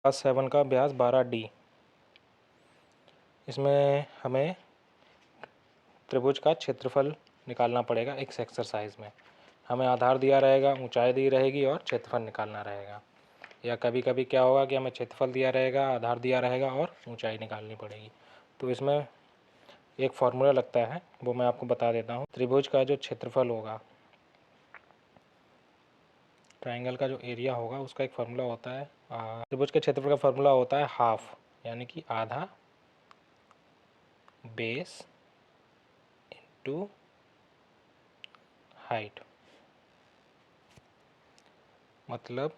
Class 7 का अभ्यास 12D। इसमें हमें त्रिभुज का क्षेत्रफल निकालना पड़ेगा। इस एक्सरसाइज में हमें आधार दिया रहेगा, ऊंचाई दी रहेगी और क्षेत्रफल निकालना रहेगा। या कभी कभी क्या होगा कि हमें क्षेत्रफल दिया रहेगा, आधार दिया रहेगा और ऊंचाई निकालनी पड़ेगी। तो इसमें एक फार्मूला लगता है, वो मैं आपको बता देता हूँ। त्रिभुज का जो क्षेत्रफल होगा, ट्राइंगल का जो एरिया होगा, उसका एक फार्मूला होता है। त्रिभुज के क्षेत्रफल का फार्मूला होता है हाफ, यानी कि आधा बेस इनटू हाइट, मतलब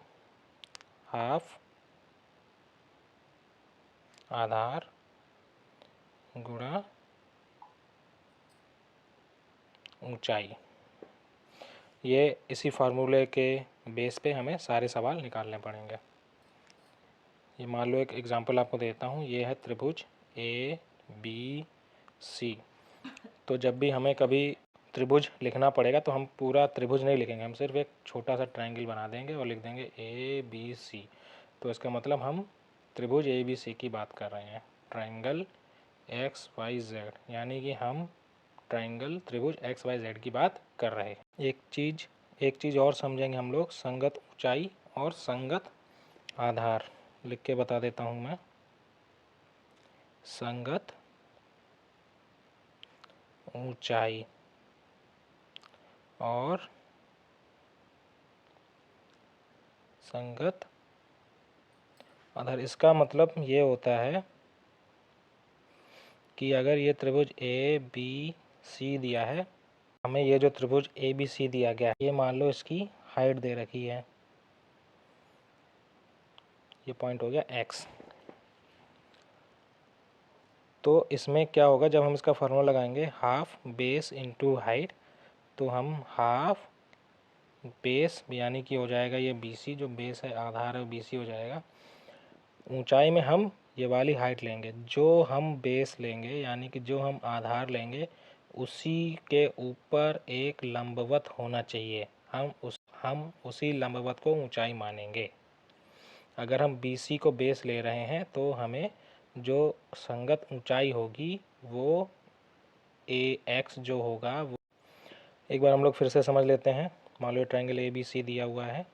हाफ आधार गुणा ऊंचाई। ये इसी फार्मूले के बेस पे हमें सारे सवाल निकालने पड़ेंगे। ये मान लो एक एग्जांपल आपको देता हूँ। ये है त्रिभुज ABC। तो जब भी हमें कभी त्रिभुज लिखना पड़ेगा तो हम पूरा त्रिभुज नहीं लिखेंगे, हम सिर्फ एक छोटा सा ट्रायंगल बना देंगे और लिख देंगे ABC। तो इसका मतलब हम त्रिभुज ABC की बात कर रहे हैं, ट्रायंगल XYZ, यानी कि हम ट्रायंगल त्रिभुज XYZ की बात कर रहे हैं। एक चीज़ और समझेंगे हम लोग, संगत ऊंचाई और संगत आधार। लिख के बता देता हूँ मैं। संगत ऊंचाई और संगत आधार। इसका मतलब ये होता है कि अगर ये त्रिभुज ABC दिया है, हमें ये जो त्रिभुज ABC दिया गया है, ये मान लो इसकी हाइट दे रखी है, ये पॉइंट हो गया X। तो इसमें क्या होगा, जब हम इसका फार्मूला लगाएंगे हाफ बेस इनटू हाइट, तो हम हाफ बेस यानी कि हो जाएगा ये BC, जो बेस है आधार है BC हो जाएगा। ऊंचाई में हम ये वाली हाइट लेंगे, जो हम बेस लेंगे यानी कि जो हम आधार लेंगे उसी के ऊपर एक लंबवत होना चाहिए। हम उसी लंबवत को ऊंचाई मानेंगे। अगर हम BC को बेस ले रहे हैं तो हमें जो संगत ऊंचाई होगी वो AX जो होगा वो, एक बार हम लोग फिर से समझ लेते हैं। मान लो ट्रायंगल ABC दिया हुआ है,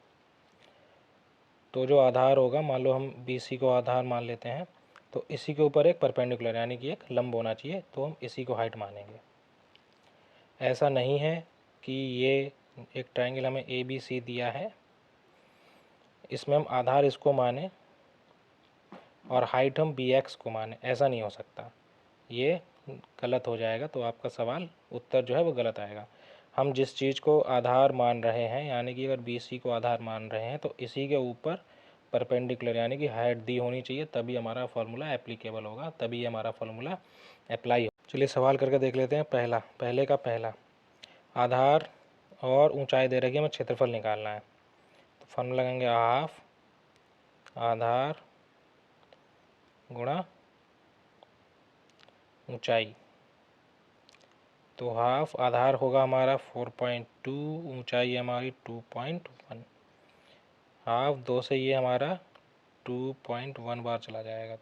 तो जो आधार होगा, मान लो हम BC को आधार मान लेते हैं, तो इसी के ऊपर एक परपेंडिकुलर यानी कि एक लंब होना चाहिए, तो हम इसी को हाइट मानेंगे। ऐसा नहीं है कि ये एक ट्रायंगल हमें ABC दिया है, इसमें हम आधार इसको माने और हाइट हम BX को माने, ऐसा नहीं हो सकता, ये गलत हो जाएगा। तो आपका सवाल उत्तर जो है वो गलत आएगा। हम जिस चीज़ को आधार मान रहे हैं, यानी कि अगर BC को आधार मान रहे हैं, तो इसी के ऊपर परपेंडिकुलर यानी कि हाइट दी होनी चाहिए, तभी हमारा फार्मूला एप्लीकेबल होगा, तभी हमारा फार्मूला अप्लाई हो। चलिए सवाल करके देख लेते हैं। पहला आधार और ऊंचाई दे रखी है, हमें क्षेत्रफल निकालना है। तो फार्मूला लगाएंगे हाफ आधार गुणा ऊंचाई। तो हाफ आधार होगा हमारा 4.2, ऊंचाई हमारी 2.1। हाफ 2 से ये हमारा 2.1 बार चला जाएगा,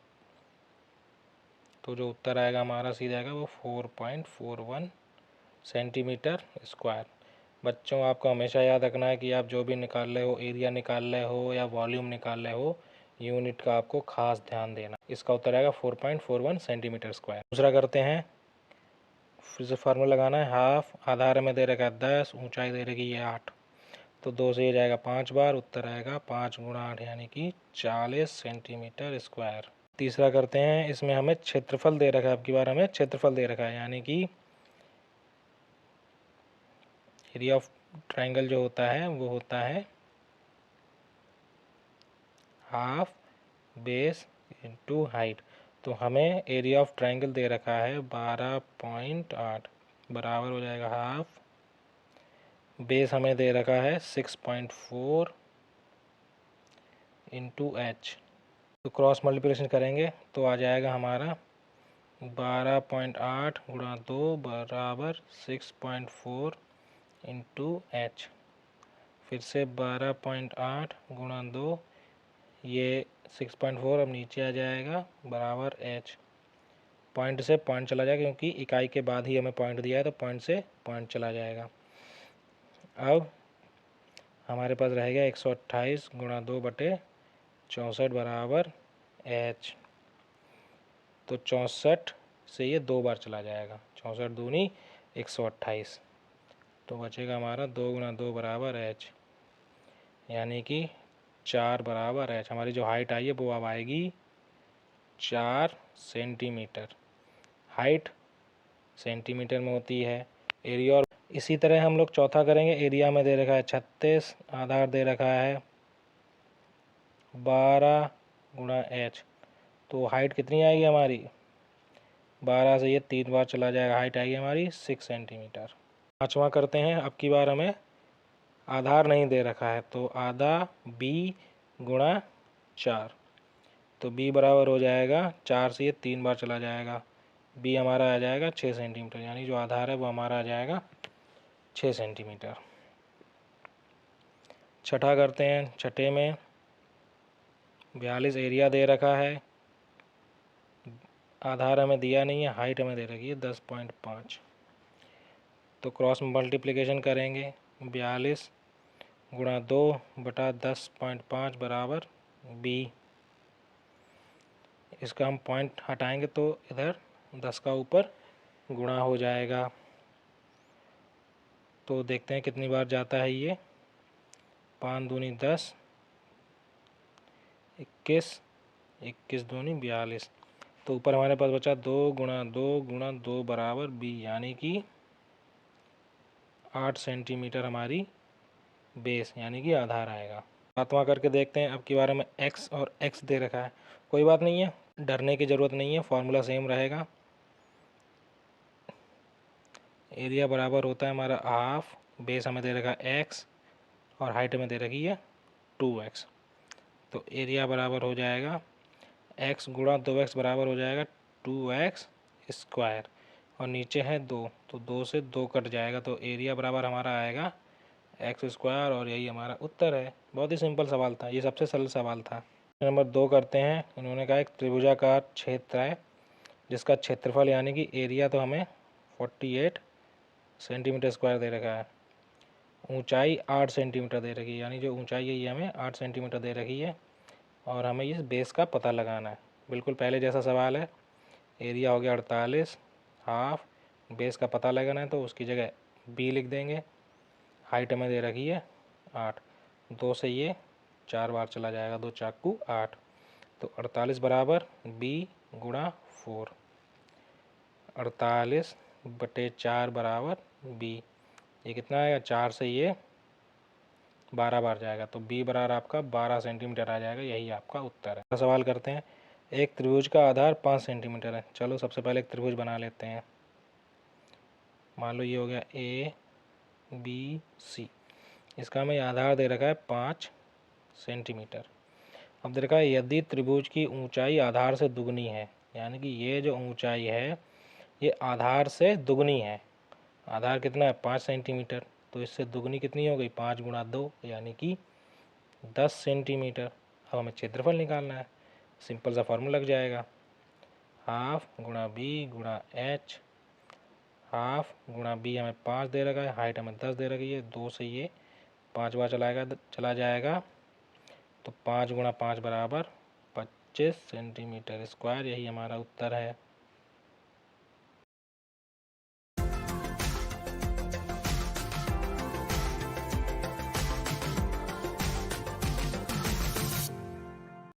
तो जो उत्तर आएगा हमारा सीधा आएगा वो 4.41 सेंटीमीटर स्क्वायर। बच्चों, आपको हमेशा याद रखना है कि आप जो भी निकाल रहे हो, एरिया निकाल रहे हो या वॉल्यूम निकाल रहे हो, यूनिट का आपको खास ध्यान देना। इसका उत्तर आएगा 4.41 सेंटीमीटर स्क्वायर। दूसरा करते हैं, फिर से फार्मूला लगाना है। हाफ आधार में दे रखा है 10, ऊंचाई दे रखी है 8, तो 2 से ये जाएगा 5 बार, उत्तर आएगा 5 गुणा 8 यानी कि 40 सेंटीमीटर स्क्वायर। तीसरा करते हैं, इसमें हमें क्षेत्रफल दे रखा है, अब की बार हमें क्षेत्रफल दे रखा है, यानी कि एरिया ऑफ ट्रायंगल जो होता है वो होता है हाफ बेस इनटू हाइट। तो हमें एरिया ऑफ ट्रायंगल दे रखा है 12.8, बराबर हो जाएगा हाफ बेस हमें दे रखा है 6.4 इंटू H। तो क्रॉस मल्टीप्लिकेशन करेंगे तो आ जाएगा हमारा 12.8 गुणा 2 बराबर 6.4 इंटू H। फिर से 12.8 गुणा 2, ये 6.4 अब नीचे आ जाएगा बराबर h। पॉइंट से पॉइंट चला जाएगा क्योंकि इकाई के बाद ही हमें पॉइंट दिया है, तो पॉइंट से पॉइंट चला जाएगा। अब हमारे पास रहेगा 128 गुणा 2/64 बराबर h। तो 64 से ये 2 बार चला जाएगा, 64 दूनी 128, तो बचेगा हमारा 2 गुणा 2 बराबर h, यानी कि 4 बराबर h। हमारी जो हाइट आई है वो अब आएगी 4 सेंटीमीटर। हाइट सेंटीमीटर में होती है, एरिया। और इसी तरह हम लोग चौथा करेंगे। एरिया में दे रखा है 36, आधार दे रखा है 12 गुणा h, तो हाइट कितनी आएगी हमारी, 12 से ये 3 बार चला जाएगा, हाइट आएगी हमारी 6 सेंटीमीटर। पाँचवा करते हैं। अब की बार हमें आधार नहीं दे रखा है, तो आधा b गुणा 4, तो b बराबर हो जाएगा 4 से ये 3 बार चला जाएगा, b हमारा आ जाएगा 6 सेंटीमीटर, यानी जो आधार है वो हमारा आ जाएगा 6 सेंटीमीटर। छठा करते हैं। छठे में 42 एरिया दे रखा है, आधार हमें दिया नहीं है, हाइट हमें दे रखी है 10.5, तो क्रॉस मल्टीप्लिकेशन करेंगे। 42 गुणा 2/10.5 बराबर b। इसका हम पॉइंट हटाएंगे तो इधर 10 का ऊपर गुणा हो जाएगा, तो देखते हैं कितनी बार जाता है ये। 5 दूनी 10, 21, 21 दूनी 42, तो ऊपर हमारे पास बचा 2 गुणा 2 गुणा 2 बराबर b, यानी कि 8 सेंटीमीटर हमारी बेस यानी कि आधार आएगा। सातवां करके देखते हैं। अब की बार में x और x दे रखा है, कोई बात नहीं है, डरने की ज़रूरत नहीं है, फॉर्मूला सेम रहेगा। एरिया बराबर होता है हमारा हाफ, बेस हमें दे रखा है x और हाइट हमें दे रखी है 2x, तो एरिया बराबर हो जाएगा x गुणा 2x बराबर हो जाएगा 2x स्क्वायर, और नीचे है 2, तो 2 से 2 कट जाएगा, तो एरिया बराबर हमारा आएगा x स्क्वायर, और यही हमारा उत्तर है। बहुत ही सिंपल सवाल था, ये सबसे सरल सवाल था। नंबर 2 करते हैं। इन्होंने कहा एक त्रिभुजाकार क्षेत्र है जिसका क्षेत्रफल यानी कि एरिया तो हमें 48 सेंटीमीटर स्क्वायर दे रखा है, ऊंचाई 8 सेंटीमीटर दे रखी है, यानी जो ऊंचाई है ये हमें 8 सेंटीमीटर दे रखी है, और हमें इस बेस का पता लगाना है। बिल्कुल पहले जैसा सवाल है। एरिया हो गया 48, हाफ, बेस का पता लगाना है तो उसकी जगह b लिख देंगे, हाइट हमें दे रखी है 8, 2 से ये 4 बार चला जाएगा, 2 चाकू 8, तो 48 बराबर b गुणा 4, 48/4 बराबर b, ये कितना आएगा, 4 से ये 12 बार जाएगा, तो b बराबर आपका 12 सेंटीमीटर आ जाएगा, यही आपका उत्तर है। सवाल करते हैं। एक त्रिभुज का आधार 5 सेंटीमीटर है। चलो सबसे पहले एक त्रिभुज बना लेते हैं। मान लो ये हो गया a b c, इसका हमें आधार दे रखा है 5 सेंटीमीटर। अब दे रखा है यदि त्रिभुज की ऊंचाई आधार से दुगनी है, यानी कि ये जो ऊंचाई है ये आधार से दुगनी है। आधार कितना है 5 सेंटीमीटर, तो इससे दुगनी कितनी हो गई, 5 गुणा 2 यानी कि 10 सेंटीमीटर। अब हमें क्षेत्रफल निकालना है, सिंपल सा फार्मूला लग जाएगा, हाफ गुणा b गुणा h। हाफ गुणा b हमें 5 दे रखा है, हाइट हमें 10 दे रखी है, 2 से ये 5 बार चला जाएगा, तो 5 गुणा 5 बराबर 25 सेंटीमीटर स्क्वायर, यही हमारा उत्तर है।